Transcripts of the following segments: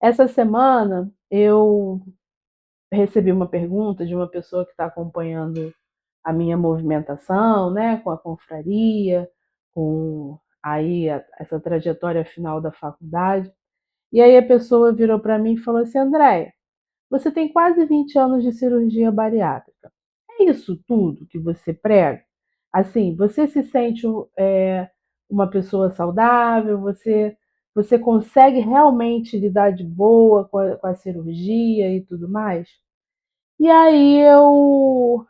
Essa semana eu recebi uma pergunta de uma pessoa que está acompanhando a minha movimentação, né, com a confraria, com aí essa trajetória final da faculdade. E aí a pessoa virou para mim e falou assim: Andréia, você tem quase 20 anos de cirurgia bariátrica. É isso tudo que você prega? Assim, você se sente uma pessoa saudável? Você consegue realmente lidar de boa com a cirurgia e tudo mais? E aí eu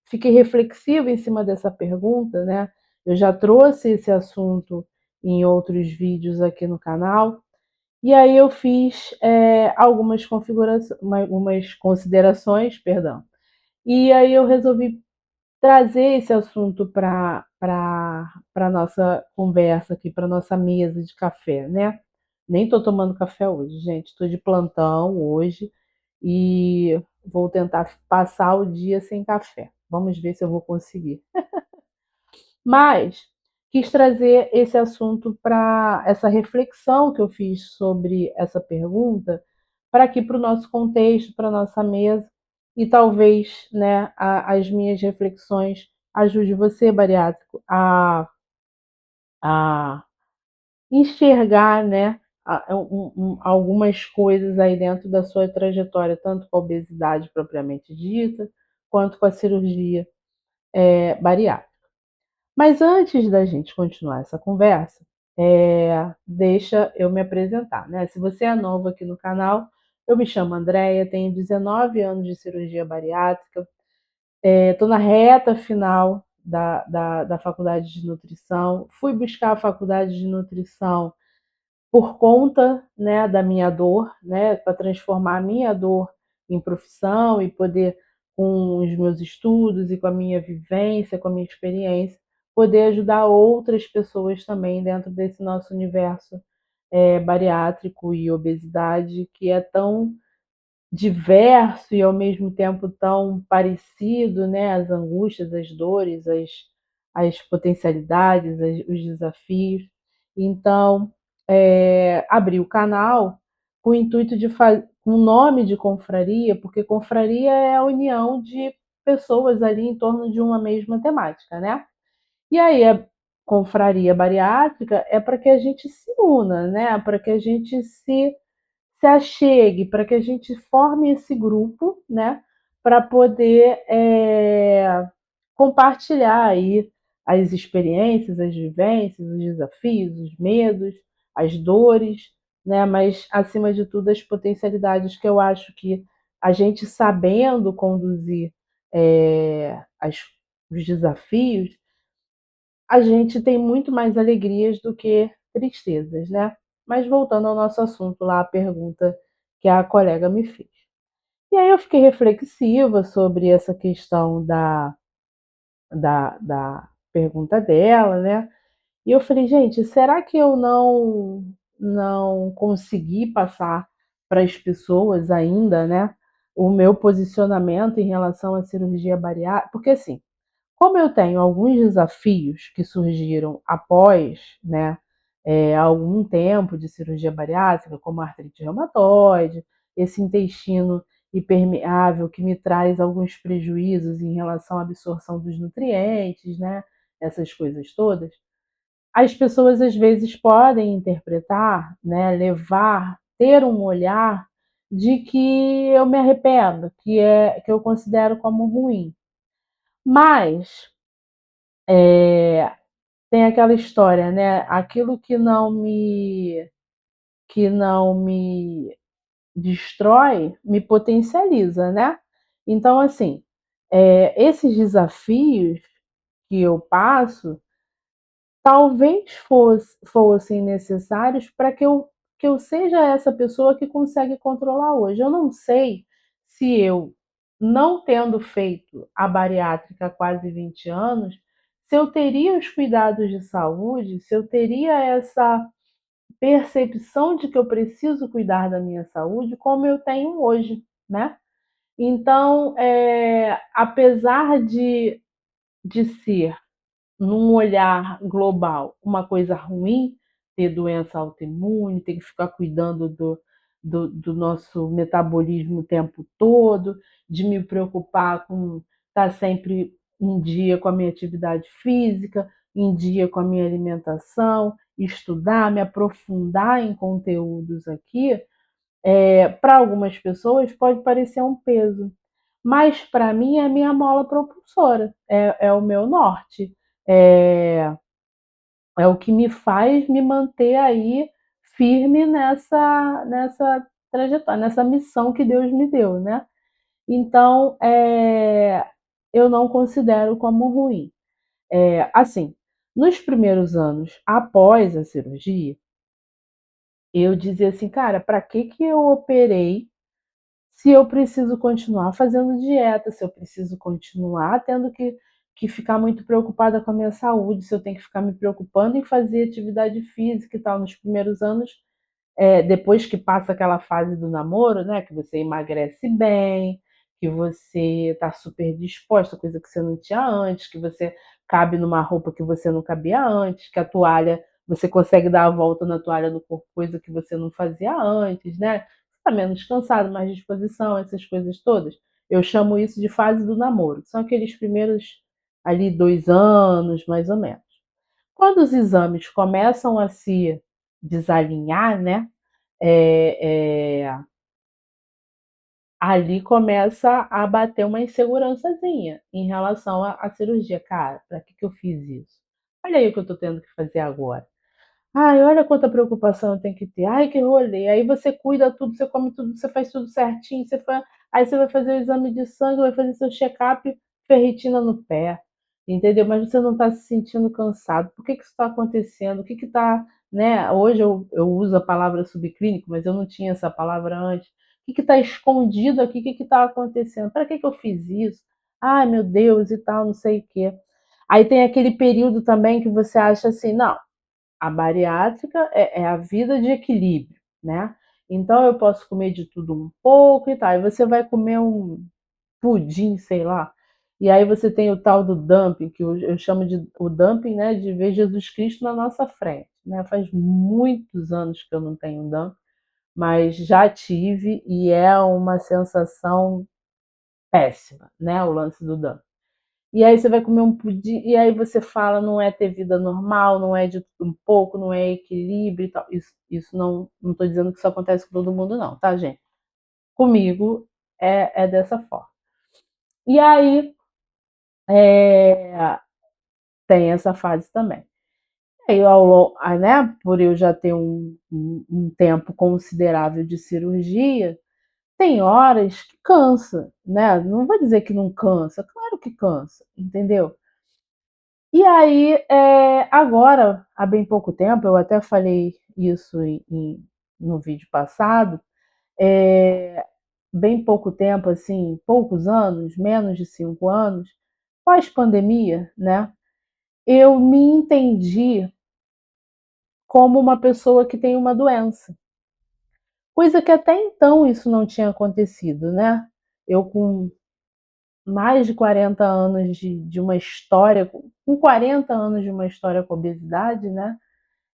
fiquei reflexiva em cima dessa pergunta, né? Eu já trouxe esse assunto em outros vídeos aqui no canal, e aí eu fiz algumas configurações, algumas considerações, perdão. E aí eu resolvi trazer esse assunto para nossa conversa aqui, para nossa mesa de café, né? Nem estou tomando café hoje, gente. Estou de plantão hoje e vou tentar passar o dia sem café. Vamos ver se eu vou conseguir. Mas quis trazer esse assunto para essa reflexão que eu fiz sobre essa pergunta para aqui para o nosso contexto, para a nossa mesa, e talvez, né, as minhas reflexões ajude você, bariátrico, a enxergar, né, algumas coisas aí dentro da sua trajetória, tanto com a obesidade propriamente dita, quanto com a cirurgia bariátrica. Mas antes da gente continuar essa conversa, deixa eu me apresentar, né? Se você é novo aqui no canal, eu me chamo Andréia, tenho 19 anos de cirurgia bariátrica, estou na reta final da faculdade de nutrição, fui buscar a faculdade de nutrição por conta, né, da minha dor, né, para transformar a minha dor em profissão e poder, com os meus estudos e com a minha vivência, com a minha experiência, poder ajudar outras pessoas também dentro desse nosso universo bariátrico e obesidade que é tão diverso e ao mesmo tempo tão parecido, né? As angústias, as dores, as potencialidades, os desafios. Então, abri o canal com o intuito de fazer um nome de confraria, porque confraria é a união de pessoas ali em torno de uma mesma temática, né? E aí a confraria bariátrica é para que a gente se una, né? Para que a gente se achegue, para que a gente forme esse grupo, né, para poder compartilhar aí as experiências, as vivências, os desafios, os medos, as dores, né, mas acima de tudo as potencialidades que eu acho que a gente sabendo conduzir as, os desafios, a gente tem muito mais alegrias do que tristezas, né? Mas voltando ao nosso assunto lá, a pergunta que a colega me fez. E aí eu fiquei reflexiva sobre essa questão da pergunta dela, né? E eu falei, gente, será que eu não consegui passar para as pessoas ainda, né, o meu posicionamento em relação à cirurgia bariátrica? Porque assim, como eu tenho alguns desafios que surgiram após, né, algum tempo de cirurgia bariátrica, como a artrite reumatoide, esse intestino hipermeável que me traz alguns prejuízos em relação à absorção dos nutrientes, né, essas coisas todas, as pessoas às vezes podem interpretar, né, levar, ter um olhar de que eu me arrependo, que eu considero como ruim. Mas tem aquela história, né? Aquilo que não me destrói me potencializa, né? Então, assim, esses desafios que eu passo talvez fossem necessários para que eu seja essa pessoa que consegue controlar hoje. Eu não sei se eu, não tendo feito a bariátrica há quase 20 anos, se eu teria os cuidados de saúde, se eu teria essa percepção de que eu preciso cuidar da minha saúde como eu tenho hoje, né? Então, apesar de ser num olhar global uma coisa ruim, ter doença autoimune, ter que ficar cuidando do nosso metabolismo o tempo todo, de me preocupar com estar sempre em dia com a minha atividade física, em dia com a minha alimentação, estudar, me aprofundar em conteúdos aqui, para algumas pessoas pode parecer um peso, mas para mim é a minha mola propulsora, é o meu norte, é, é o que me faz me manter aí firme nessa trajetória, nessa missão que Deus me deu, né? Então, eu não considero como ruim. Assim, nos primeiros anos após a cirurgia, eu dizia assim, cara, para que eu operei se eu preciso continuar fazendo dieta, se eu preciso continuar tendo que ficar muito preocupada com a minha saúde, se eu tenho que ficar me preocupando em fazer atividade física e tal. Nos primeiros anos, depois que passa aquela fase do namoro, né, que você emagrece bem, que você está super disposta, coisa que você não tinha antes, que você cabe numa roupa que você não cabia antes, que a toalha, você consegue dar a volta na toalha do corpo, coisa que você não fazia antes, né? Você está menos cansado, mais disposição, essas coisas todas. Eu chamo isso de fase do namoro. São aqueles primeiros ali 2 anos, mais ou menos. Quando os exames começam a se desalinhar, né? é, é, Ali começa a bater uma insegurançazinha em relação à cirurgia. Cara, para que eu fiz isso? Olha aí o que eu estou tendo que fazer agora. Ai, olha quanta preocupação eu tenho que ter. Ai, que rolê. Aí você cuida tudo, você come tudo, você faz tudo certinho. Aí você vai fazer o exame de sangue, vai fazer seu check-up, ferritina no pé. Entendeu? Mas você não está se sentindo cansado. Por que isso está acontecendo? O que está, né? Hoje eu uso a palavra subclínico, mas eu não tinha essa palavra antes. O que está escondido aqui? O que está acontecendo? Para que eu fiz isso? Ai, meu Deus, e tal, não sei o quê. Aí tem aquele período também que você acha assim, não, a bariátrica é a vida de equilíbrio, né? Então eu posso comer de tudo um pouco e tal. E você vai comer um pudim, sei lá. E aí você tem o tal do dumping, que eu chamo de o dumping, né? De ver Jesus Cristo na nossa frente, né? Faz muitos anos que eu não tenho dumping, mas já tive e é uma sensação péssima, né? O lance do dumping. E aí você vai comer um pudim, e aí você fala, não é ter vida normal, não é de tudo um pouco, não é equilíbrio e tal. Isso não estou dizendo que isso acontece com todo mundo, não, tá, gente? Comigo é dessa forma. E aí tem essa fase também. Aí, né, por eu já ter um tempo considerável de cirurgia, tem horas que cansa, né? Não vou dizer que não cansa, claro que cansa, entendeu? E aí, agora, há bem pouco tempo, eu até falei isso no vídeo passado, bem pouco tempo, assim, poucos anos, menos de 5 anos, pós-pandemia, né? Eu me entendi como uma pessoa que tem uma doença. Coisa que até então isso não tinha acontecido, né? Eu com mais de 40 anos de uma história, com 40 anos de uma história com obesidade, né?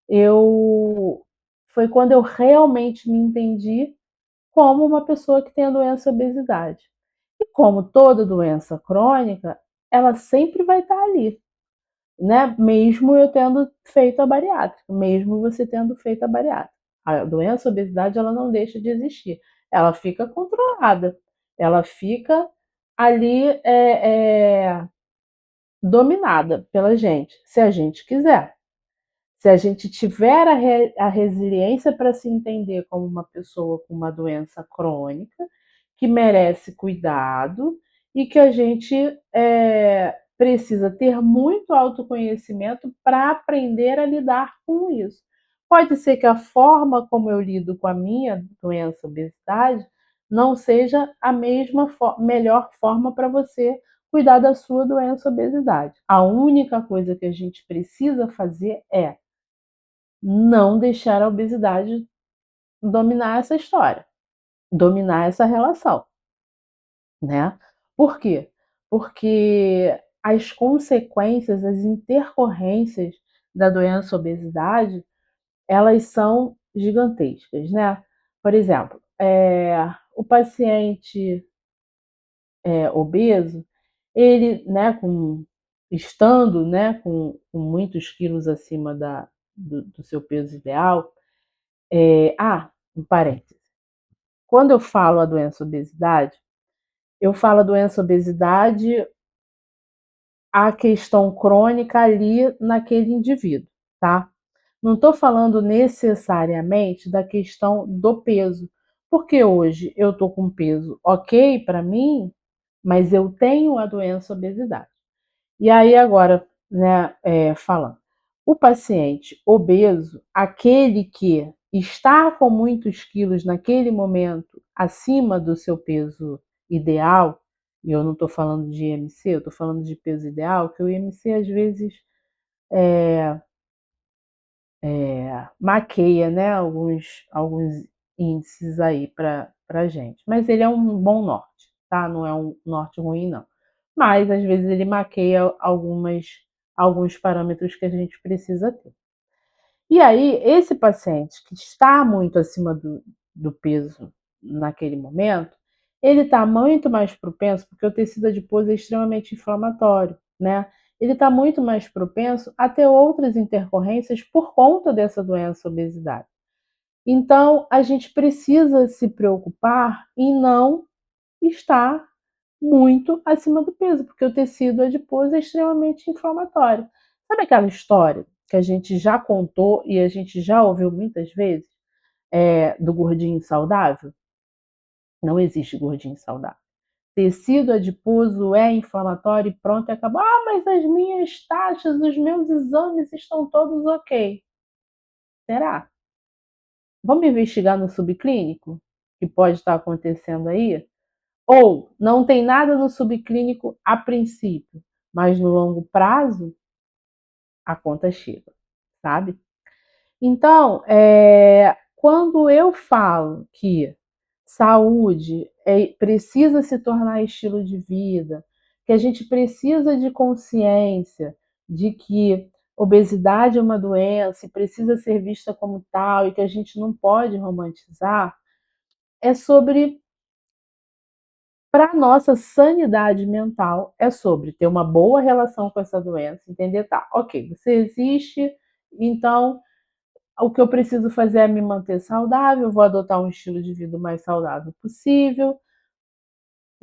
Eu Foi quando eu realmente me entendi como uma pessoa que tem a doença obesidade. E como toda doença crônica, ela sempre vai estar ali, né? Mesmo eu tendo feito a bariátrica, mesmo você tendo feito a bariátrica. A doença obesidade ela não deixa de existir. Ela fica controlada, ela fica ali dominada pela gente, se a gente quiser. Se a gente tiver a resiliência para se entender como uma pessoa com uma doença crônica, que merece cuidado e que a gente precisa ter muito autoconhecimento para aprender a lidar com isso. Pode ser que a forma como eu lido com a minha doença, obesidade, não seja a mesma melhor forma para você cuidar da sua doença, obesidade. A única coisa que a gente precisa fazer é não deixar a obesidade dominar essa história, dominar essa relação, né? Por quê? Porque as consequências, as intercorrências da doença obesidade, elas são gigantescas, né. Por exemplo, o paciente, obeso, ele, né, estando, né, com muitos quilos acima do seu peso ideal, um parêntese, quando eu falo a doença obesidade, eu falo a doença obesidade, a questão crônica ali naquele indivíduo, tá? Não estou falando necessariamente da questão do peso, porque hoje eu estou com peso ok para mim, mas eu tenho a doença obesidade. E aí agora, né, falando, o paciente obeso, aquele que está com muitos quilos naquele momento acima do seu peso ideal, e eu não estou falando de IMC, eu estou falando de peso ideal, que o IMC às vezes maqueia, né, alguns índices aí para gente. Mas ele é um bom norte, tá? Não é um norte ruim, não. Mas às vezes ele maqueia alguns parâmetros que a gente precisa ter. E aí, esse paciente que está muito acima do peso naquele momento, ele está muito mais propenso, porque o tecido adiposo é extremamente inflamatório, né? Ele está muito mais propenso a ter outras intercorrências por conta dessa doença obesidade. Então, a gente precisa se preocupar em não estar muito acima do peso, porque o tecido adiposo é extremamente inflamatório. Sabe aquela história que a gente já contou e a gente já ouviu muitas vezes, do gordinho saudável? Não existe gordinho saudável. Tecido adiposo é inflamatório e pronto, e acabou. Ah, mas as minhas taxas, os meus exames estão todos ok. Será? Vamos investigar no subclínico? Que pode estar acontecendo aí? Ou não tem nada no subclínico a princípio, mas no longo prazo a conta chega, sabe? Então, quando eu falo que saúde precisa se tornar estilo de vida, que a gente precisa de consciência de que obesidade é uma doença e precisa ser vista como tal e que a gente não pode romantizar, é sobre, para a nossa sanidade mental, é sobre ter uma boa relação com essa doença, entender, tá, ok, você existe, então o que eu preciso fazer é me manter saudável, vou adotar um estilo de vida o mais saudável possível.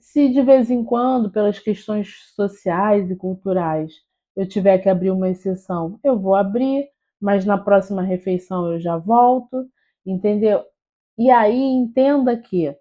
Se de vez em quando, pelas questões sociais e culturais, eu tiver que abrir uma exceção, eu vou abrir, mas na próxima refeição eu já volto, entendeu? E aí entenda que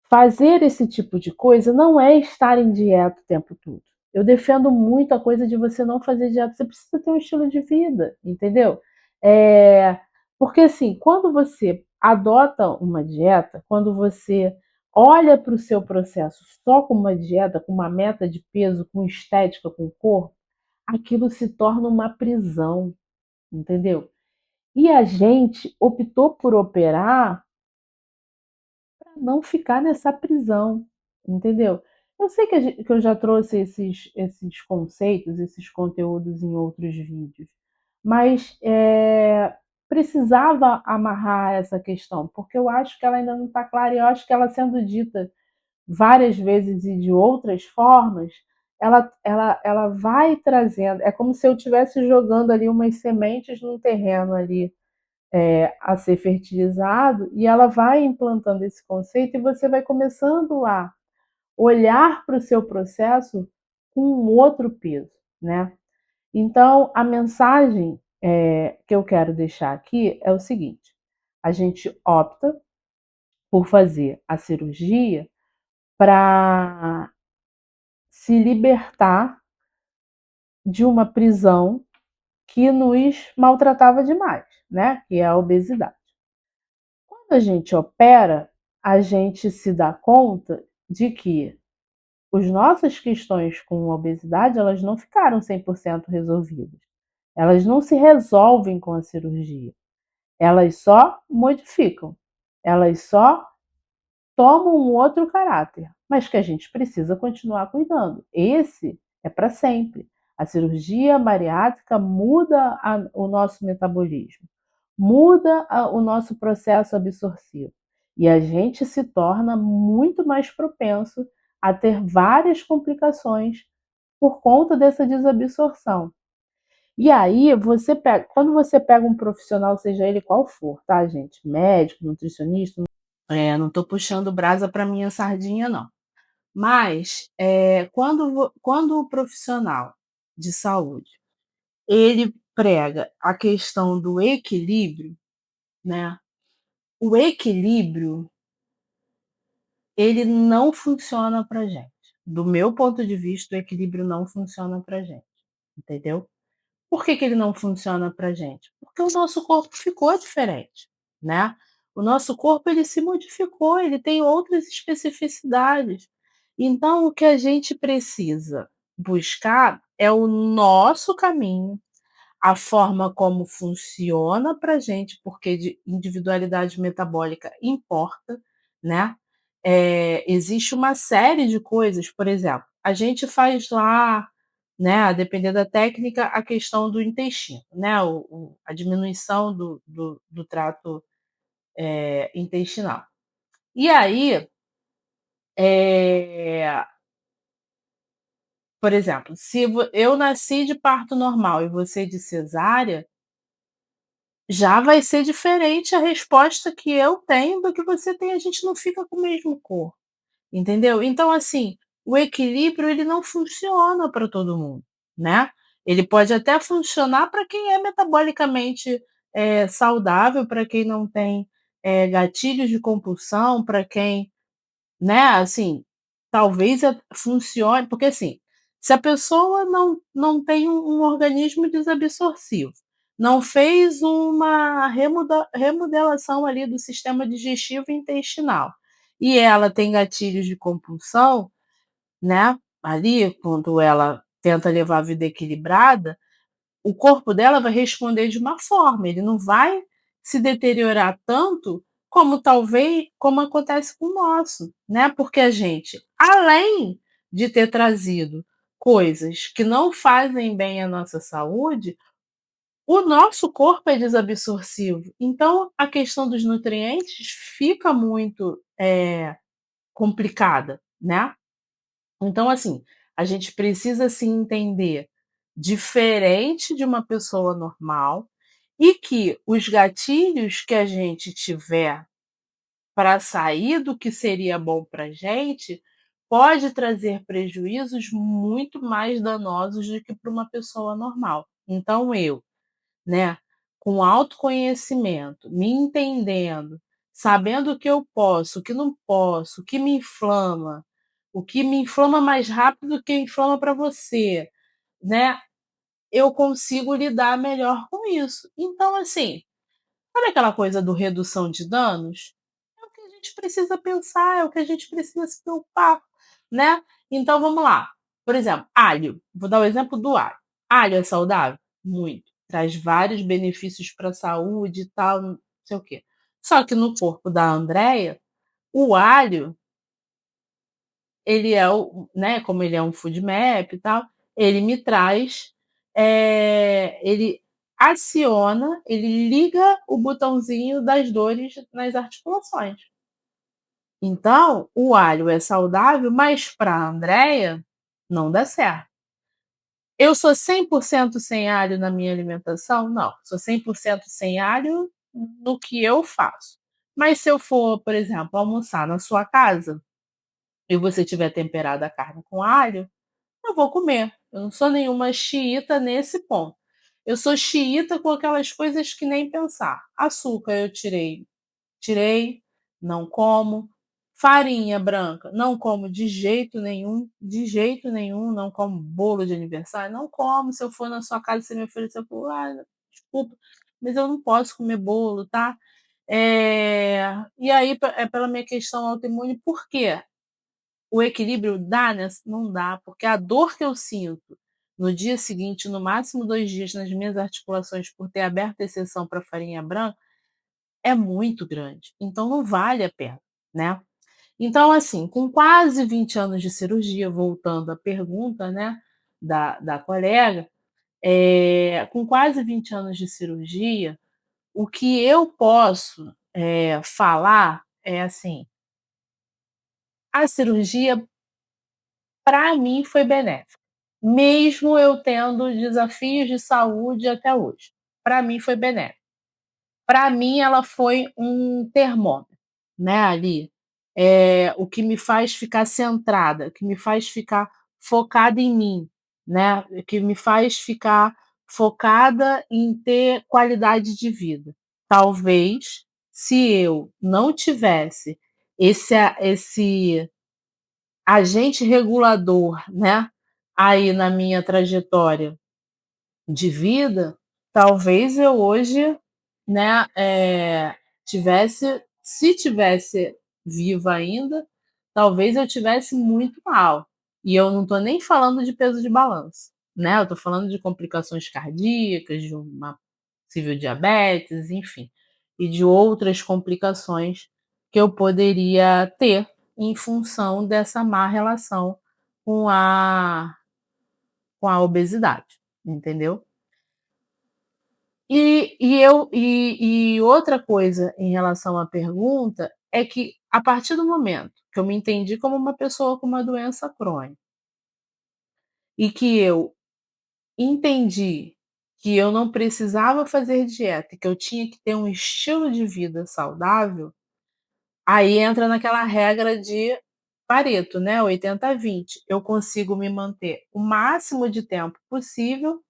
fazer esse tipo de coisa não é estar em dieta o tempo todo. Eu defendo muito a coisa de você não fazer dieta, você precisa ter um estilo de vida, entendeu? É, porque assim, quando você adota uma dieta, quando você olha para o seu processo só com uma dieta, com uma meta de peso, com estética, com corpo, aquilo se torna uma prisão, entendeu? E a gente optou por operar não ficar nessa prisão, entendeu? Eu sei que eu já trouxe esses conceitos, esses conteúdos em outros vídeos, mas precisava amarrar essa questão, porque eu acho que ela ainda não está clara e eu acho que ela sendo dita várias vezes e de outras formas, ela vai trazendo. É como se eu estivesse jogando ali umas sementes num terreno ali a ser fertilizado e ela vai implantando esse conceito e você vai começando a olhar para o seu processo com um outro peso, né? Então, a mensagem que eu quero deixar aqui é o seguinte: a gente opta por fazer a cirurgia para se libertar de uma prisão que nos maltratava demais, né? Que é a obesidade. Quando a gente opera, a gente se dá conta de que as nossas questões com a obesidade, elas não ficaram 100% resolvidas. Elas não se resolvem com a cirurgia. Elas só modificam. Elas só tomam um outro caráter, mas que a gente precisa continuar cuidando. Esse é para sempre. A cirurgia bariátrica muda o nosso metabolismo, muda o nosso processo absortivo e a gente se torna muito mais propenso a ter várias complicações por conta dessa desabsorção. E aí, quando você pega um profissional, seja ele qual for, tá, gente? Médico, nutricionista, não estou puxando brasa para minha sardinha, não. Mas quando o profissional de saúde ele prega a questão do equilíbrio, né? O equilíbrio ele não funciona para gente. Do meu ponto de vista, o equilíbrio não funciona para gente, entendeu? Por que que ele não funciona para gente? Porque o nosso corpo ficou diferente, né? O nosso corpo ele se modificou, ele tem outras especificidades. Então o que a gente precisa buscar é o nosso caminho, a forma como funciona para gente, porque de individualidade metabólica importa, né? Existe uma série de coisas, por exemplo, a gente faz lá, né, a depender da técnica, a questão do intestino, né, a diminuição do trato intestinal. E aí, é, por exemplo, se eu nasci de parto normal e você de cesárea, já vai ser diferente a resposta que eu tenho do que você tem, a gente não fica com o mesmo corpo, entendeu? Então, assim, o equilíbrio ele não funciona para todo mundo, né? Ele pode até funcionar para quem é metabolicamente, saudável, para quem não tem, gatilhos de compulsão, para quem, né, assim, talvez funcione porque, assim, se a pessoa não tem um organismo desabsorcivo, não fez uma remodelação ali do sistema digestivo e intestinal, e ela tem gatilhos de compulsão, né, ali, quando ela tenta levar a vida equilibrada, o corpo dela vai responder de uma forma, ele não vai se deteriorar tanto como acontece com o nosso, né, porque a gente, além de ter trazido coisas que não fazem bem à nossa saúde, o nosso corpo é desabsorcivo, então a questão dos nutrientes fica muito, complicada, né. Então, assim, a gente precisa se entender diferente de uma pessoa normal e que os gatilhos que a gente tiver para sair do que seria bom para gente pode trazer prejuízos muito mais danosos do que para uma pessoa normal. Então, eu, né, com autoconhecimento, me entendendo, sabendo o que eu posso, o que não posso, o que me inflama mais rápido do que inflama para você, né, eu consigo lidar melhor com isso. Então, assim, sabe aquela coisa do redução de danos? É o que a gente precisa pensar, é o que a gente precisa se preocupar, né. Então vamos lá, por exemplo, alho, vou dar o exemplo do alho. Alho é saudável? Muito. Traz vários benefícios para a saúde e tal, não sei o quê. Só que no corpo da Andreia, o alho, ele é né, como ele é um food map e tal, ele me traz, ele aciona, ele liga o botãozinho das dores nas articulações. Então, o alho é saudável, mas para a Andreia não dá certo. Eu sou 100% sem alho na minha alimentação? Não, sou 100% sem alho no que eu faço. Mas se eu for, por exemplo, almoçar na sua casa e você tiver temperado a carne com alho, eu vou comer. Eu não sou nenhuma xiita nesse ponto. Eu sou xiita com aquelas coisas que nem pensar. Açúcar eu tirei, não como. Farinha branca, não como de jeito nenhum, não como bolo de aniversário, não como. Se eu for na sua casa e você me oferecer bolo, desculpa, mas eu não posso comer bolo, tá? E aí, é pela minha questão autoimune, por quê? O equilíbrio dá, né? Não dá, porque a dor que eu sinto no dia seguinte, no máximo 2 dias, nas minhas articulações por ter aberto exceção para farinha branca, é muito grande. Então não vale a pena, né? Então, assim, com quase 20 anos de cirurgia, voltando à pergunta, né? da colega, com quase 20 anos de cirurgia, o que eu posso, falar é assim: a cirurgia para mim foi benéfica, mesmo eu tendo desafios de saúde até hoje, para mim foi benéfica. Para mim ela foi um termômetro, né, ali, o que me faz ficar centrada, o que me faz ficar focada em mim, né, o que me faz ficar focada em ter qualidade de vida. Talvez, se eu não tivesse esse agente regulador, né, aí na minha trajetória de vida, talvez eu hoje, né, tivesse se tivesse viva ainda, talvez eu tivesse muito mal. E eu não estou nem falando de peso de balança, né, eu estou falando de complicações cardíacas, de uma possível diabetes, enfim, e de outras complicações que eu poderia ter em função dessa má relação com a obesidade, entendeu? E outra coisa em relação à pergunta é que, a partir do momento que eu me entendi como uma pessoa com uma doença crônica e que eu entendi que eu não precisava fazer dieta e que eu tinha que ter um estilo de vida saudável, aí entra naquela regra de Pareto, né, 80-20. Eu consigo me manter o máximo de tempo possível,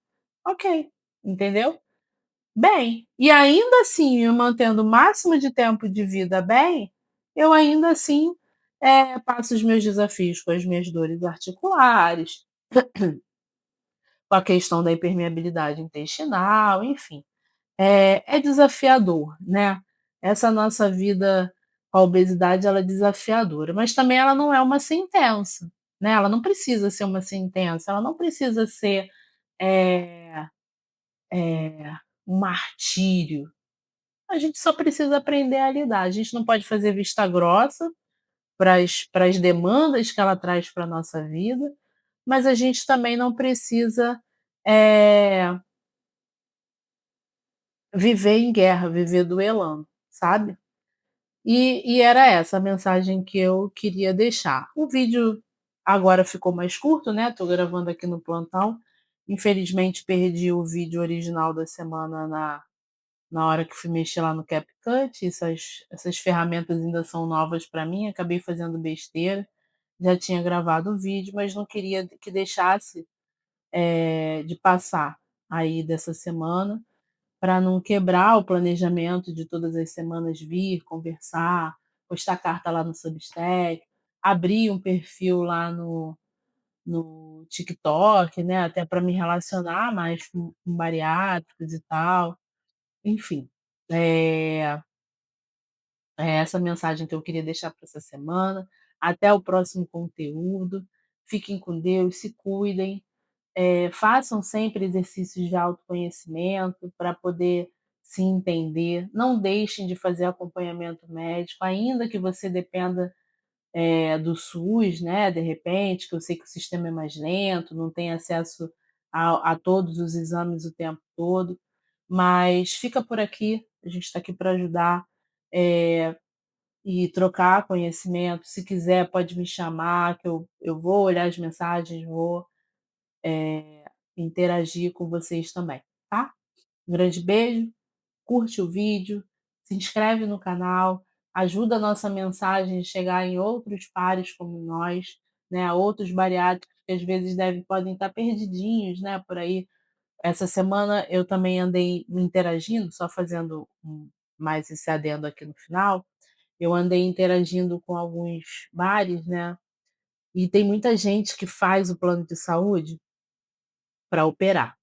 ok, entendeu? Bem, e ainda assim, eu mantendo o máximo de tempo de vida bem, eu ainda assim, passo os meus desafios com as minhas dores articulares, com a questão da impermeabilidade intestinal, enfim. É desafiador, né. Essa nossa vida com a obesidade, ela é desafiadora, mas também ela não é uma sentença, né, ela não precisa ser uma sentença, ela não precisa ser, eh um martírio. A gente só precisa aprender a lidar. A gente não pode fazer vista grossa para as demandas que ela traz para a nossa vida, mas a gente também não precisa, eh, viver em guerra, viver duelando, sabe. E era essa a mensagem que eu queria deixar. O vídeo agora ficou mais curto, né, estou gravando aqui no plantão. Infelizmente perdi o vídeo original da semana na hora que fui mexer lá no CapCut. Essas ferramentas ainda são novas para mim, acabei fazendo besteira. Já tinha gravado o vídeo, mas não queria que deixasse, de passar aí dessa semana, para não quebrar o planejamento de todas as semanas vir, conversar, postar carta lá no Substack, abrir um perfil lá no TikTok, né, até para me relacionar mais com bariátricos e tal. Enfim, eh é essa mensagem que eu queria deixar para essa semana. Até o próximo conteúdo. Fiquem com Deus, se cuidem, façam sempre exercícios de autoconhecimento para poder se entender. Não deixem de fazer acompanhamento médico, ainda que você dependa, do SUS, né, de repente, que eu sei que o sistema é mais lento, não tem acesso a todos os exames o tempo todo, mas fica por aqui, a gente está aqui para ajudar. Eh e trocar conhecimento. Se quiser, pode me chamar, que eu vou olhar as mensagens, vou, interagir com vocês também, tá? Um grande beijo, curte o vídeo, se inscreve no canal, ajuda a nossa mensagem a chegar em outros pares como nós, né, outros bariátricos que às vezes podem estar perdidinhos, né, por aí. Essa semana eu também andei interagindo, só fazendo mais esse adendo aqui no final. Eu andei interagindo com alguns bares, né, e tem muita gente que faz o plano de saúde para operar.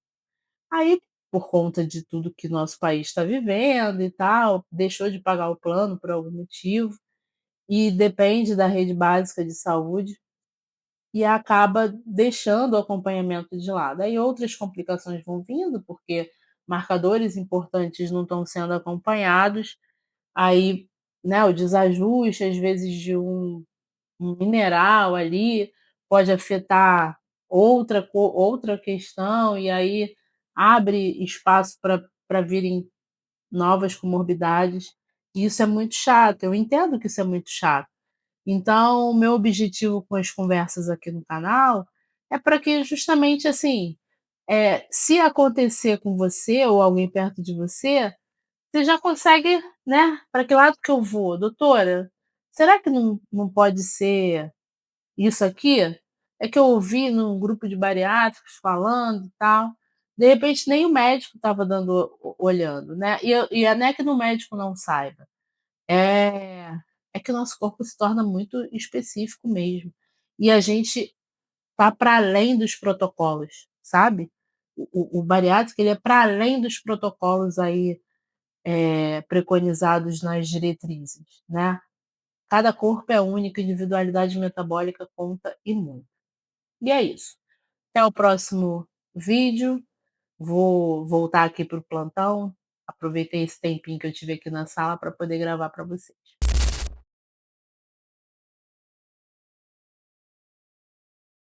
Aí, por conta de tudo que nosso país está vivendo e tal, deixou de pagar o plano por algum motivo e depende da rede básica de saúde e acaba deixando o acompanhamento de lado. Aí outras complicações vão vindo, porque marcadores importantes não estão sendo acompanhados, aí, né, o desajuste, às vezes, de um mineral ali, pode afetar, outra questão, e aí abre espaço para virem novas comorbidades, e isso é muito chato, eu entendo que isso é muito chato. Então, o meu objetivo com as conversas aqui no canal é para que justamente, assim, se acontecer com você ou alguém perto de você, você já consegue, né, para que lado que eu vou? "Doutora, será que não pode ser isso aqui? É que eu ouvi num grupo de bariátricos falando e tal". De repente nem o médico estava dando olhando, né, e não é que o médico não saiba, é é que o nosso corpo se torna muito específico mesmo, e a gente tá para além dos protocolos, sabe. O bariátrico ele é para além dos protocolos aí, preconizados nas diretrizes, né. Cada corpo é único, individualidade metabólica conta e muito. E é isso. Até o próximo vídeo. Vou voltar aqui para o plantão. Aproveitei esse tempinho que eu tive aqui na sala para poder gravar para vocês.